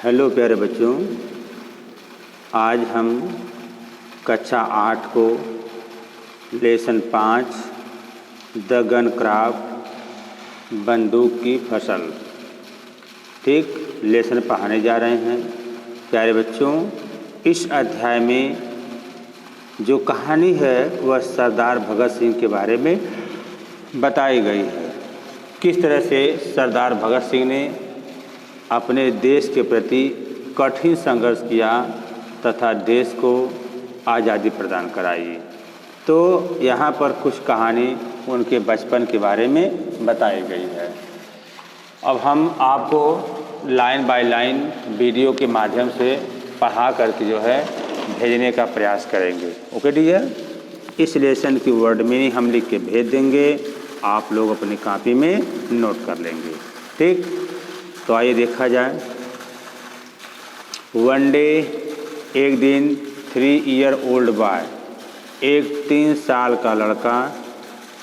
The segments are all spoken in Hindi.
हेलो प्यारे बच्चों, आज हम कक्षा 8 को लेसन 5 द गन क्राफ्ट बंदूक की फसल ठीक लेसन पढ़ाने जा रहे हैं। प्यारे बच्चों, इस अध्याय में जो कहानी है वह सरदार भगत सिंह के बारे में बताई गई है। किस तरह से सरदार भगत सिंह ने अपने देश के प्रति कठिन संघर्ष किया तथा देश को आज़ादी प्रदान कराई। तो यहाँ पर कुछ कहानी उनके बचपन के बारे में बताई गई है। अब हम आपको लाइन बाय लाइन वीडियो के माध्यम से पढ़ा करके जो है भेजने का प्रयास करेंगे। ओके डियर, इस लेसन की वर्ड मीनिंग हम लिख के भेज देंगे, आप लोग अपनी कॉपी में नोट कर लेंगे। ठीक, तो आइए देखा जाए। वन डे, एक दिन, 3 ईयर ओल्ड बॉय, एक 3 साल का लड़का,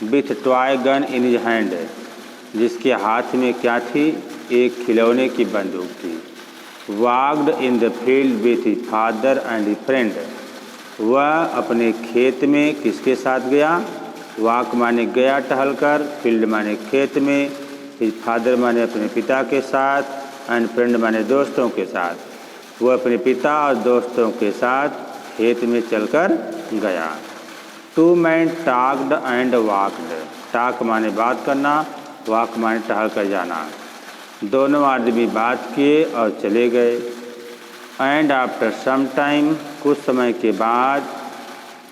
with toy gun in his hand, जिसके हाथ में क्या थी? एक खिलौने की बंदूक थी। Walked in the field with his father and his friend, वह अपने खेत में किसके साथ गया? वॉक माने गया टहलकर, फील्ड माने खेत में, हिज फादर माने अपने पिता के साथ, एंड फ्रेंड माने दोस्तों के साथ। वह अपने पिता और दोस्तों के साथ खेत में चलकर गया। 2 men talked and walked, talk माने बात करना, वॉक माने टहल कर जाना। दोनों आदमी बात किए और चले गए। एंड आफ्टर सम टाइम, कुछ समय के बाद,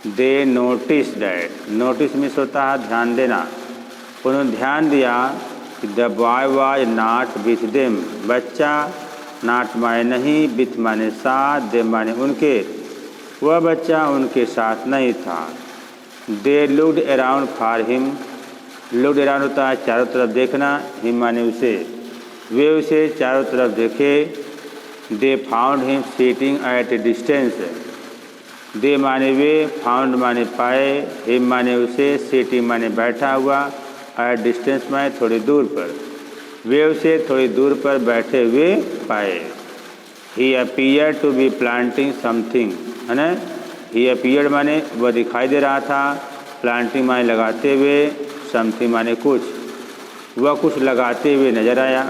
दे नोटिस डैट, नोटिस मिस होता है ध्यान देना, उन्होंने ध्यान दिया the boy was not with them, बच्चा नॉट माने नहीं, विथ माने साथ, देम माने उनके, वह बच्चा उनके साथ नहीं था। They looked around for him, looked around होता है चारों तरफ देखना, हिम माने उसे, वे उसे चारों तरफ देखे। They found him sitting at a distance, they माने वे, फाउंड माने पाए, हिम माने उसे, सीटिंग माने बैठा हुआ, एट डिस्टेंस माने थोड़ी दूर पर, वे उसे थोड़ी दूर पर बैठे हुए पाए। He appear to be planting something, है ना। ही अपीयर माने वह दिखाई दे रहा था, प्लांटिंग माने लगाते हुए, समथिंग माने कुछ, वह कुछ लगाते हुए नजर आया।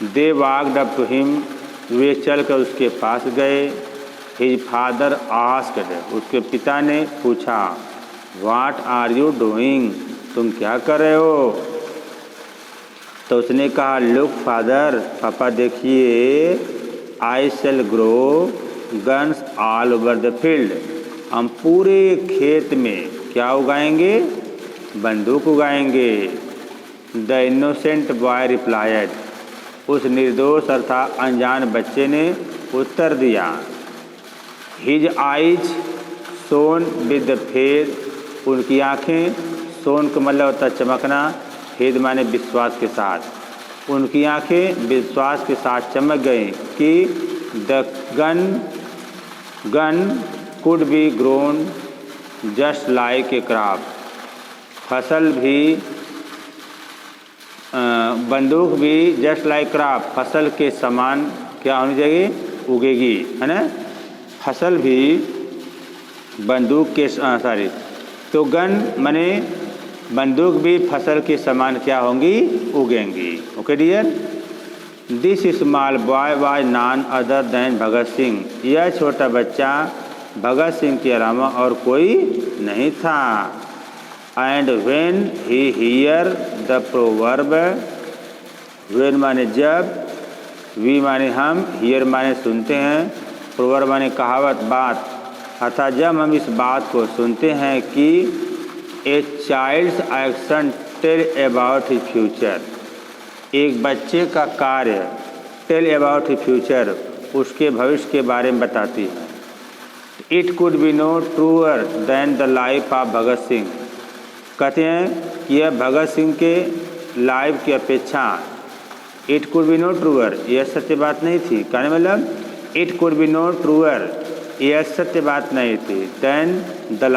दे वॉक्ड अप टू हिम, वे चलकर उसके पास गए। हिज फादर आस्क्ड, उसके पिता ने पूछा, व्हाट आर यू डूइंग, तुम क्या कर रहे हो? तो उसने कहा, लुक फादर, पापा देखिए, I shall grow guns all over the field, हम पूरे खेत में क्या उगाएंगे? बंदूक उगाएंगे। द इनोसेंट बॉय रिप्लाइड, उस निर्दोष अर्थात अनजान बच्चे ने उत्तर दिया। His eyes Son with the faith, उनकी आँखें, सोन का मतलब होता है चमकना, फेद माने विश्वास के साथ, उनकी आंखें विश्वास के साथ चमक गई कि the gun could be grown just like a crop, फसल भी बंदूक भी जस्ट लाइक क्रॉप, फसल के समान क्या होनी चाहिए? उगेगी, है ना। फसल भी बंदूक के तो गन माने बंदूक भी फसल के समान क्या होंगी? उगेंगी। Okay dear, this small boy was none other than Bhagat Singh, यह छोटा बच्चा भगत सिंह के अलावा और कोई नहीं था। And when he here the proverb, when माने जब, वी माने हम, हियर माने सुनते हैं, प्रोवर्ब माने कहावत बात, अर्थात जब हम इस बात को सुनते हैं कि a child's action tell about his future, एक बच्चे का कार्य टेल अबाउट हिज फ्यूचर, उसके भविष्य के बारे में बताती है। It could be no truer than the life of Bhagat Singh, कहते हैं कि यह भगत सिंह के लाइफ की अपेक्षा, it could be no truer, यह सत्य बात नहीं थी, कहने मतलब it could be no truer, यह सत्य बात नहीं थी, दैन द